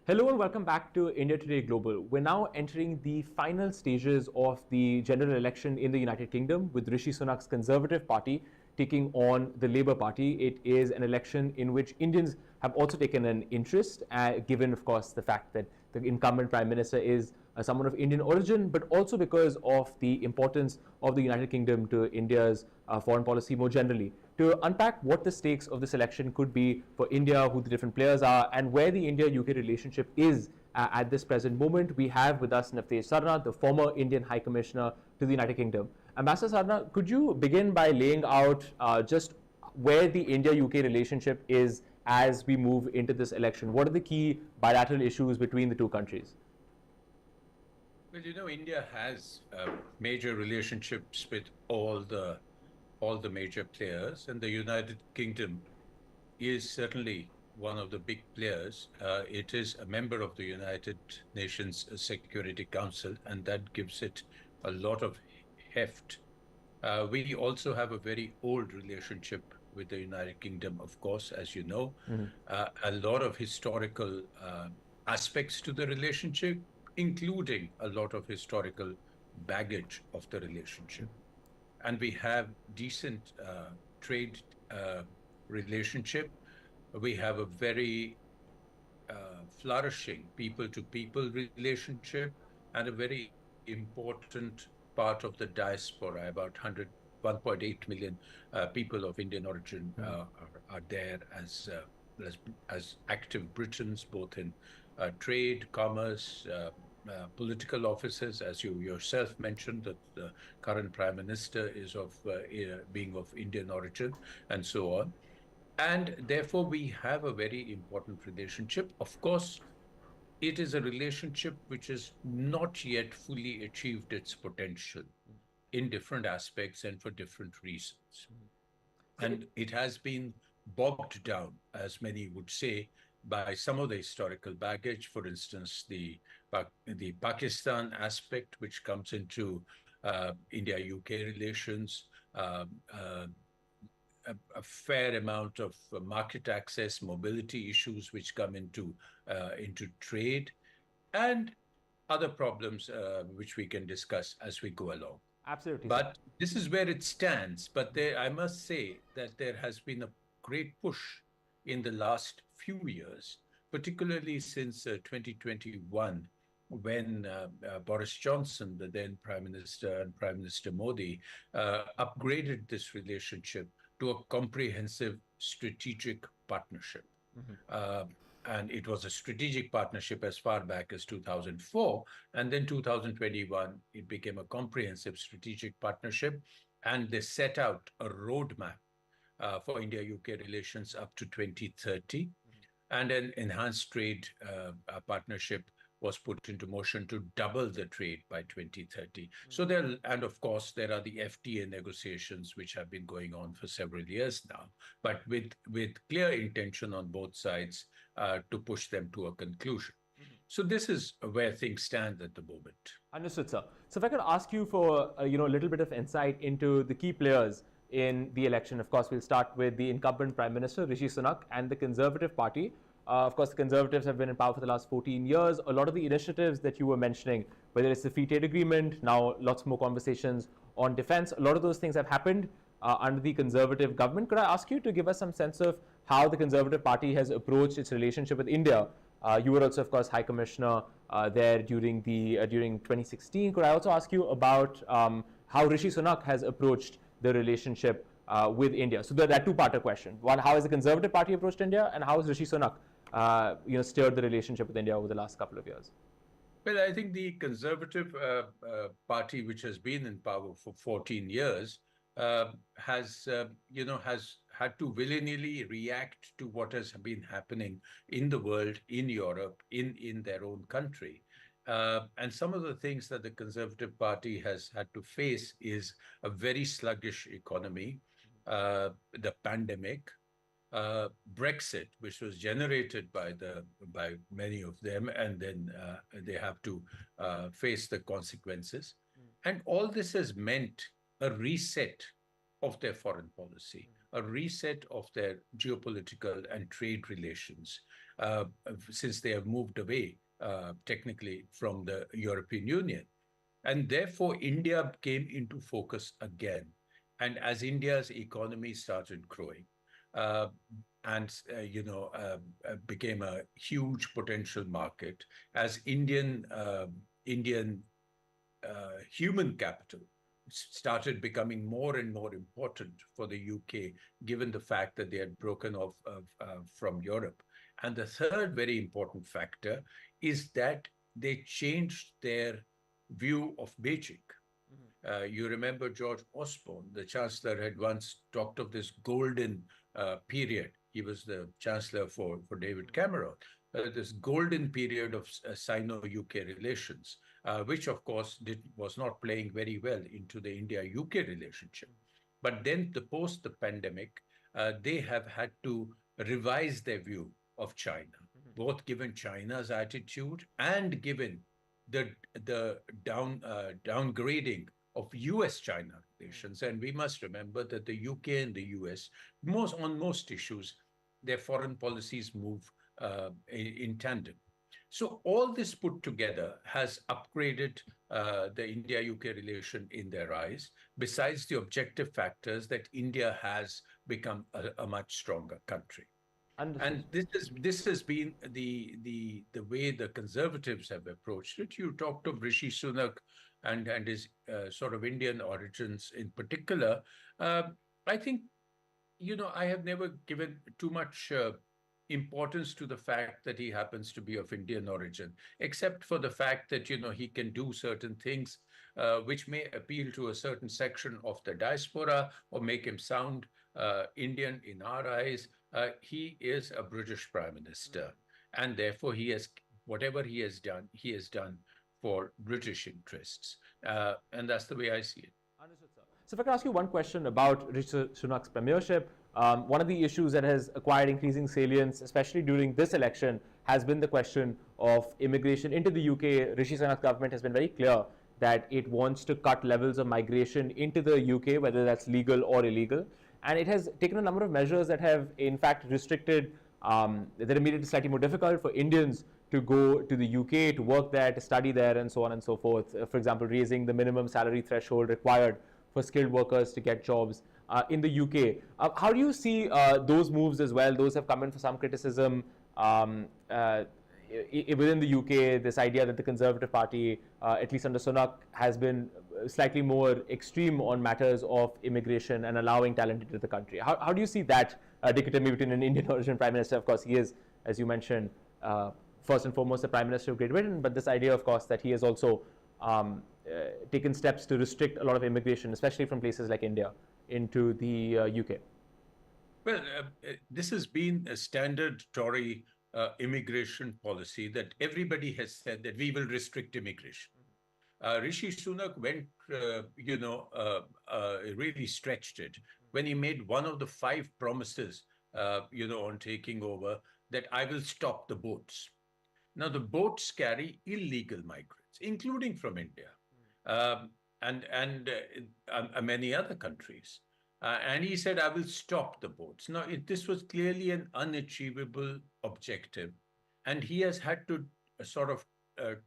Hello and welcome back to India Today Global. We're now entering the final stages of the general election in the United Kingdom with Rishi Sunak's Conservative Party taking on the Labour Party. It is an election in which Indians have also taken an interest, given, of course, the fact that the incumbent Prime Minister is someone of Indian origin, but also because of the importance of the United Kingdom to India's foreign policy more generally. To unpack what the stakes of this election could be for India, who the different players are, and where the India-UK relationship is at this present moment, we have with us Navtej Sarna, the former Indian High Commissioner to the United Kingdom. Ambassador Sarna, could you begin by laying out just where the India-UK relationship is as we move into this election? What are the key bilateral issues between the two countries? Well, India has major relationships with all the major players, and the United Kingdom is certainly one of the big players. It is a member of the United Nations Security Council, and that gives it a lot of heft. We also have a very old relationship with the United Kingdom, of course, as you know. A lot of historical aspects to the relationship, including a lot of historical baggage of the relationship. And we have decent trade relationship. We have a very flourishing people-to-people relationship, and a very important part of the diaspora. About 1.8 million people of Indian origin are there as active Britons, both in trade, commerce, political offices, as you yourself mentioned, that the current Prime Minister is being of Indian origin, and so on. And therefore, we have a very important relationship. Of course, it is a relationship which has not yet fully achieved its potential in different aspects and for different reasons. And it has been bogged down, as many would say, by some of the historical baggage. For instance, the Pakistan aspect, which comes into India-UK relations, a fair amount of market access, mobility issues which come into trade, and other problems which we can discuss as we go along. Absolutely. But this is where it stands. But I must say that there has been a great push in the last few years, particularly since 2021, when Boris Johnson, the then Prime Minister, and Prime Minister Modi upgraded this relationship to a comprehensive strategic partnership. And it was a strategic partnership as far back as 2004. And then 2021, it became a comprehensive strategic partnership. And they set out a roadmap for India-UK relations up to 2030. And an enhanced trade partnership was put into motion to double the trade by 2030. So and of course, there are the FTA negotiations, which have been going on for several years now, but with clear intention on both sides to push them to a conclusion. So this is where things stand at the moment. Understood, sir. So if I could ask you for a little bit of insight into the key players in the election. Of course, we'll start with the incumbent Prime Minister, Rishi Sunak, and the Conservative Party. Of course, the Conservatives have been in power for the last 14 years. A lot of the initiatives that you were mentioning, whether it's the free trade agreement, now lots more conversations on defense, a lot of those things have happened under the Conservative government. Could I ask you to give us some sense of how the Conservative Party has approached its relationship with India? You were also, of course, High Commissioner there during 2016. Could I also ask you about how Rishi Sunak has approached the relationship with India? So that two-parter question. One, how has the Conservative Party approached India, and how has Rishi Sunak steered the relationship with India over the last couple of years? Well, I think the Conservative Party, which has been in power for 14 years, has had to willy-nilly react to what has been happening in the world, in Europe, in their own country. And some of the things that the Conservative Party has had to face is a very sluggish economy, the pandemic, Brexit, which was generated by many of them, and then they have to face the consequences. And all this has meant a reset of their foreign policy, a reset of their geopolitical and trade relations. uh, since they have moved away technically from the European Union. And therefore, India came into focus again. And as India's economy started growing, uh, and became a huge potential market, as Indian human capital started becoming more and more important for the UK, given the fact that they had broken off from Europe. And the third very important factor is that they changed their view of Beijing. You remember George Osborne, the chancellor, had once talked of this golden period. He was the chancellor for David Cameron. This golden period of Sino-UK relations, which of course was not playing very well into the India-UK relationship. But then post the pandemic, they have had to revise their view of China, both given China's attitude and given the downgrading of US-China relations. And we must remember that the UK and the US, on most issues, their foreign policies move in tandem. So all this put together has upgraded the India-UK relation in their eyes, besides the objective factors that India has become a much stronger country. Understood. And this has been the way the Conservatives have approached it. You talked of Rishi Sunak and his sort of Indian origins in particular. I think, I have never given too much importance to the fact that he happens to be of Indian origin, except for the fact that, he can do certain things which may appeal to a certain section of the diaspora or make him sound Indian in our eyes. He is a British Prime Minister, and therefore whatever he has done for British interests. And that's the way I see it. Understood, sir. So if I can ask you one question about Rishi Sunak's premiership, one of the issues that has acquired increasing salience, especially during this election, has been the question of immigration into the UK. Rishi Sunak's government has been very clear that it wants to cut levels of migration into the UK, whether that's legal or illegal. And it has taken a number of measures that have, in fact, restricted, that have made it slightly more difficult for Indians to go to the UK, to work there, to study there, and so on and so forth. For example, raising the minimum salary threshold required for skilled workers to get jobs in the UK. How do you see those moves as well? Those have come in for some criticism within the UK, this idea that the Conservative Party, at least under Sunak, has been slightly more extreme on matters of immigration and allowing talent into the country. How do you see that dichotomy between an Indian origin Prime Minister? Of course, he is, as you mentioned, first and foremost the Prime Minister of Great Britain, but this idea, of course, that he has also taken steps to restrict a lot of immigration, especially from places like India, into the UK. Well, this has been a standard Tory immigration policy that everybody has said that we will restrict immigration. Rishi Sunak went, really stretched it when he made one of the 5 promises, on taking over, that I will stop the boats. Now, the boats carry illegal migrants, including from India and many other countries. And he said, I will stop the boats. Now, this was clearly an unachievable objective. And he has had to sort of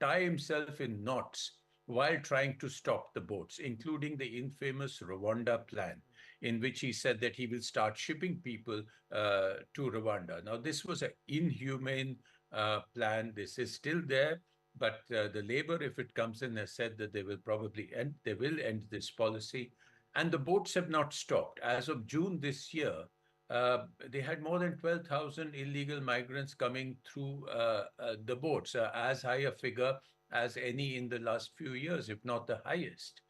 tie himself in knots while trying to stop the boats, including the infamous Rwanda plan, in which he said that he will start shipping people to Rwanda. Now, this was an inhumane plan. This is still there. But the Labour, if it comes in, has said that they will end this policy. And the boats have not stopped. As of June this year, they had more than 12,000 illegal migrants coming through the boats, as high a figure as any in the last few years, if not the highest.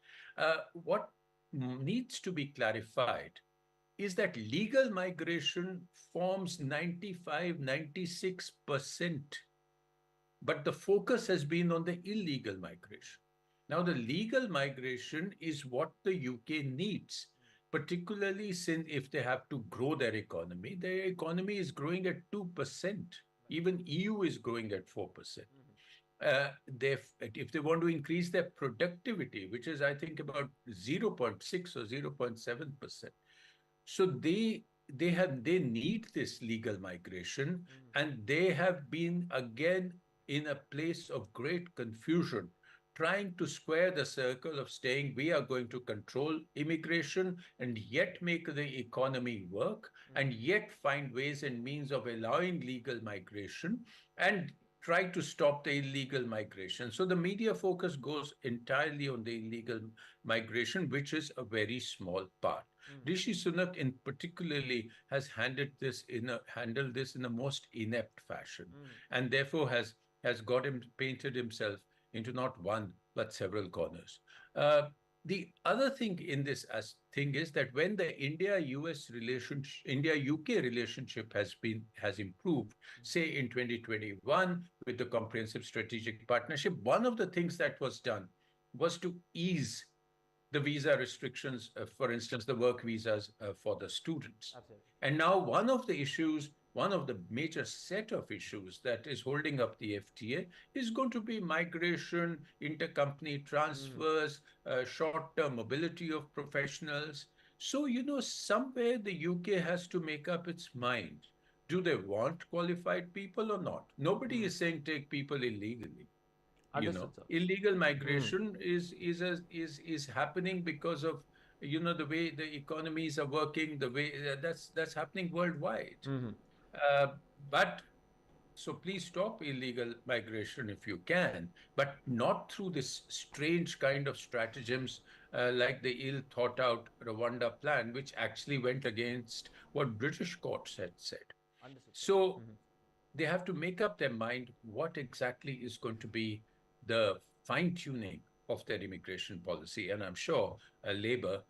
What needs to be clarified is that legal migration forms 95-96%, but the focus has been on the illegal migration. Now, the legal migration is what the UK needs, particularly since if they have to grow their economy is growing at 2%. Even EU is growing at 4%. If they want to increase their productivity, which is, I think, about 0.6 or 0.7%. So they they need this legal migration, and they have been again in a place of great confusion, trying to square the circle of saying we are going to control immigration and yet make the economy work, and yet find ways and means of allowing legal migration and try to stop the illegal migration. So the media focus goes entirely on the illegal migration, which is a very small part. Rishi Sunak, in particularly, has handled this in a most inept fashion, and therefore has got him painted himself into not one but several corners. Uh, the other thing in this thing is that when the India-US relationship, India-UK relationship has improved, say in 2021 with the Comprehensive Strategic Partnership, one of the things that was done was to ease the visa restrictions, for instance, the work visas for the students. Absolutely. And now one of the major set of issues that is holding up the FTA is going to be migration, intercompany transfers, short-term mobility of professionals. So, somewhere the UK has to make up its mind. Do they want qualified people or not? Nobody is saying take people illegally. Understood, sir. Illegal migration is happening because of the way the economies are working, the way that's happening worldwide. uh, but so please stop illegal migration if you can, but not through this strange kind of stratagems, like the ill thought out Rwanda plan, which actually went against what British courts had said. Understood, sir. So they have to make up their mind what exactly is going to be the fine tuning of their immigration policy. And I'm sure Labour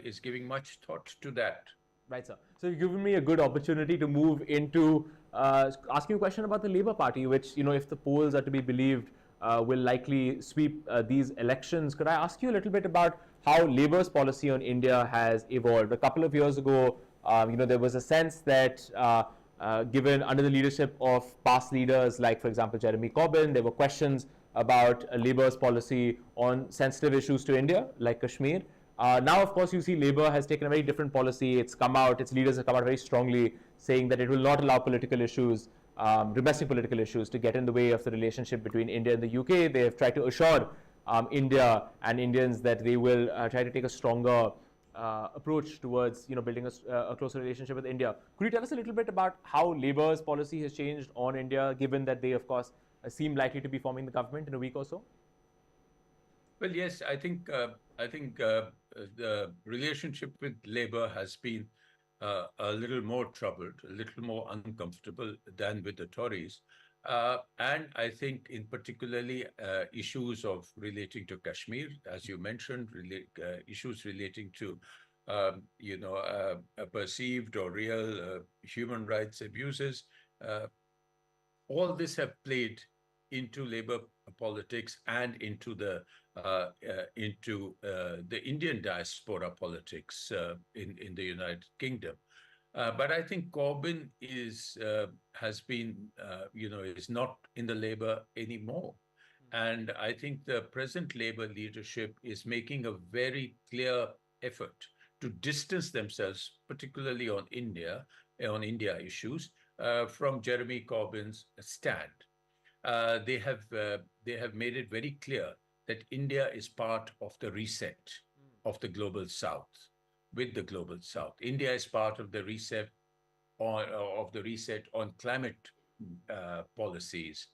is giving much thought to that. Right, sir. So you've given me a good opportunity to move into asking a question about the Labour Party, which, if the polls are to be believed, will likely sweep these elections. Could I ask you a little bit about how Labour's policy on India has evolved? A couple of years ago, there was a sense that given under the leadership of past leaders like, for example, Jeremy Corbyn, there were questions about Labour's policy on sensitive issues to India, like Kashmir. Now, of course, you see Labour has taken a very different policy. Its leaders have come out very strongly saying that it will not allow political issues, domestic political issues, to get in the way of the relationship between India and the UK. They have tried to assure India and Indians that they will try to take a stronger approach towards building a closer relationship with India. Could you tell us a little bit about how Labour's policy has changed on India, given that they, of course, seem likely to be forming the government in a week or so? Well, yes, I think the relationship with Labour has been a little more troubled, a little more uncomfortable than with the Tories. And I think in particularly issues of relating to Kashmir, as you mentioned, issues relating to perceived or real human rights abuses. All this have played into Labour politics and into the Indian diaspora politics in the United Kingdom. But I think Corbyn is not in the Labour anymore. And I think the present Labour leadership is making a very clear effort to distance themselves, particularly on India issues, from Jeremy Corbyn's stand. They have made it very clear that India is part of the reset of the global South. With the global South, India is part of the reset on climate policies.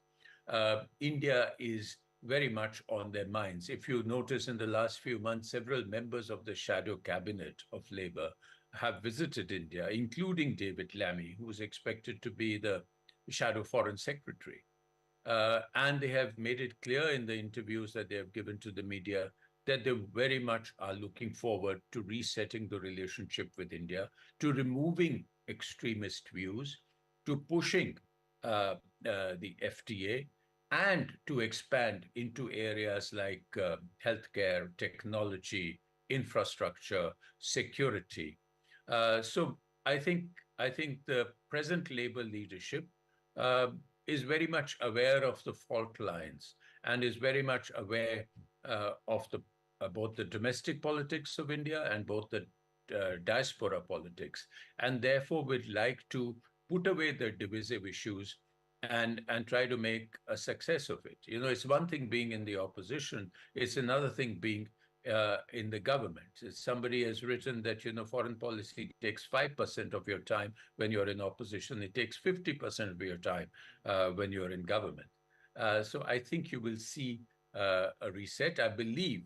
India is very much on their minds. If you notice, in the last few months, several members of the shadow cabinet of Labour have visited India, including David Lammy, who is expected to be the shadow foreign secretary. And they have made it clear in the interviews that they have given to the media that they very much are looking forward to resetting the relationship with India, to removing extremist views, to pushing the FTA, and to expand into areas like healthcare, technology, infrastructure, security. So I think the present Labour leadership is very much aware of the fault lines and is very much aware of both the domestic politics of India and both the diaspora politics, and therefore would like to put away the divisive issues and try to make a success of it. It's one thing being in the opposition; it's another thing being in the government. Somebody has written that foreign policy takes 5% of your time when you're in opposition. It takes 50% of your time when you're in government. So I think you will see a reset. I believe,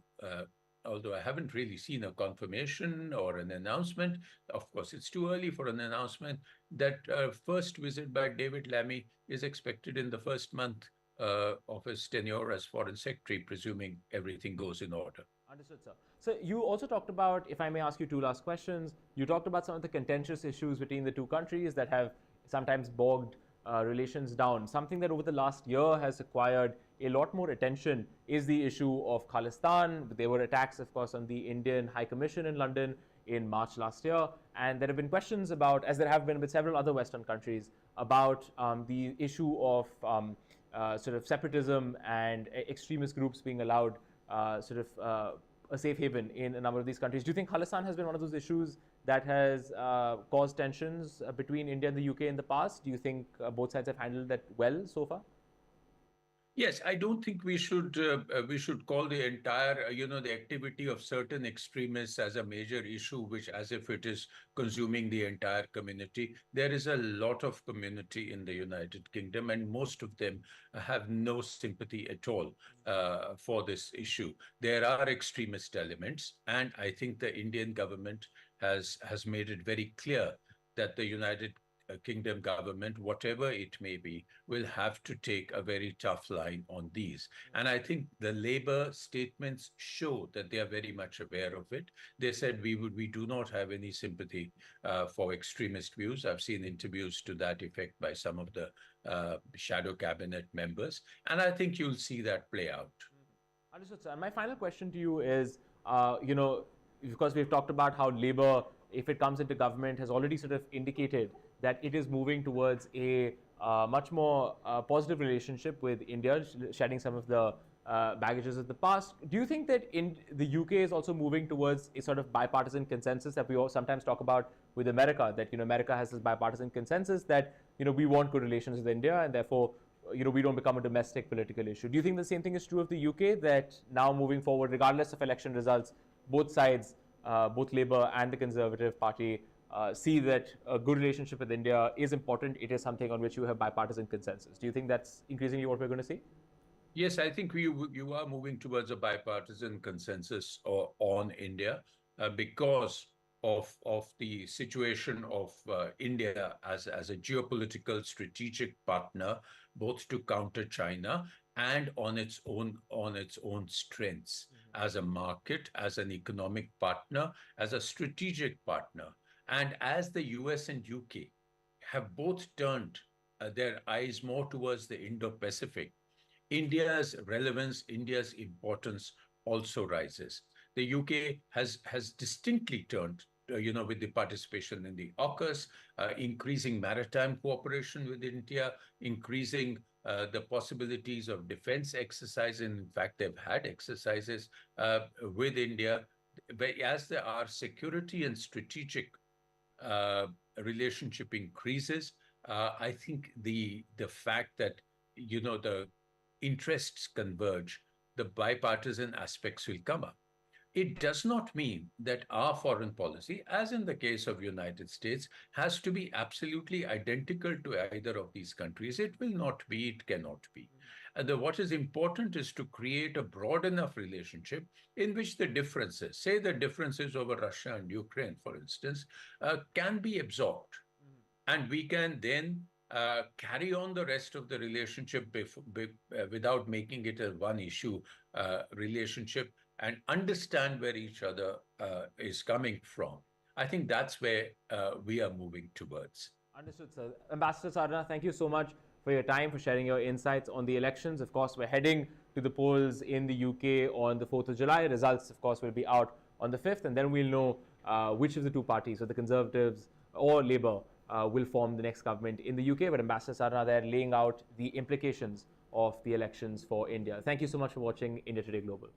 although I haven't really seen a confirmation or an announcement, of course, it's too early for an announcement, that first visit by David Lammy is expected in the first month of his tenure as Foreign Secretary, presuming everything goes in order. Understood, sir. So you also talked about, if I may ask you two last questions, you talked about some of the contentious issues between the two countries that have sometimes bogged relations down. Something that over the last year has acquired a lot more attention is the issue of Khalistan. There were attacks, of course, on the Indian High Commission in London in March last year. And there have been questions about, as there have been with several other Western countries, about the issue of sort of separatism and extremist groups being allowed a safe haven in a number of these countries. Do you think Khalistan has been one of those issues that has caused tensions between India and the UK in the past? Do you think both sides have handled that well so far? Yes, I don't think we should call the entire the activity of certain extremists as a major issue, which as if it is consuming the entire community. There is a lot of community in the United Kingdom, and most of them have no sympathy at all for this issue. There are extremist elements, and I think the Indian government has made it very clear that the United Kingdom government, whatever it may be, will have to take a very tough line on these. And I think the Labour statements show that they are very much aware of it. They said we do not have any sympathy for extremist views. I've seen interviews to that effect by some of the shadow cabinet members, and I think you'll see that play out. Understood, sir. And my final question to you is, because we've talked about how Labour, if it comes into government, has already sort of indicated that it is moving towards a much more positive relationship with India, shedding some of the baggages of the past. Do you think that the UK is also moving towards a sort of bipartisan consensus that we all sometimes talk about with America, that America has this bipartisan consensus that we want good relations with India, and therefore we don't become a domestic political issue? Do you think the same thing is true of the UK, that now moving forward, regardless of election results, both sides, both Labour and the Conservative Party, see that a good relationship with India is important? It is something on which you have bipartisan consensus. Do you think that's increasingly what we're going to see? Yes, I think you are moving towards a bipartisan consensus on India because of the situation of India as a geopolitical strategic partner, both to counter China and on its own strengths as a market, as an economic partner, as a strategic partner. And as the US and UK have both turned their eyes more towards the Indo-Pacific, India's relevance, India's importance also rises. The UK has distinctly turned, with the participation in the AUKUS, increasing maritime cooperation with India, increasing the possibilities of defense exercise. In fact, they've had exercises with India. But as there are security and strategic relationship increases, I think the fact that the interests converge, the bipartisan aspects will come up. It does not mean that our foreign policy, as in the case of United States, has to be absolutely identical to either of these countries. It will not be, it cannot be. And what is important is to create a broad enough relationship in which the differences, say the differences over Russia and Ukraine, for instance, can be absorbed. And we can then carry on the rest of the relationship without making it a one issue relationship, and understand where each other is coming from. I think that's where we are moving towards. Understood, sir. Ambassador Sarna, thank you so much for your time, for sharing your insights on the elections. Of course, we're heading to the polls in the UK on the 4th of July. Results, of course, will be out on the 5th, and then we'll know which of the two parties, so the Conservatives or Labour, will form the next government in the UK. But Ambassador Sarna there laying out the implications of the elections for India. Thank you so much for watching India Today Global.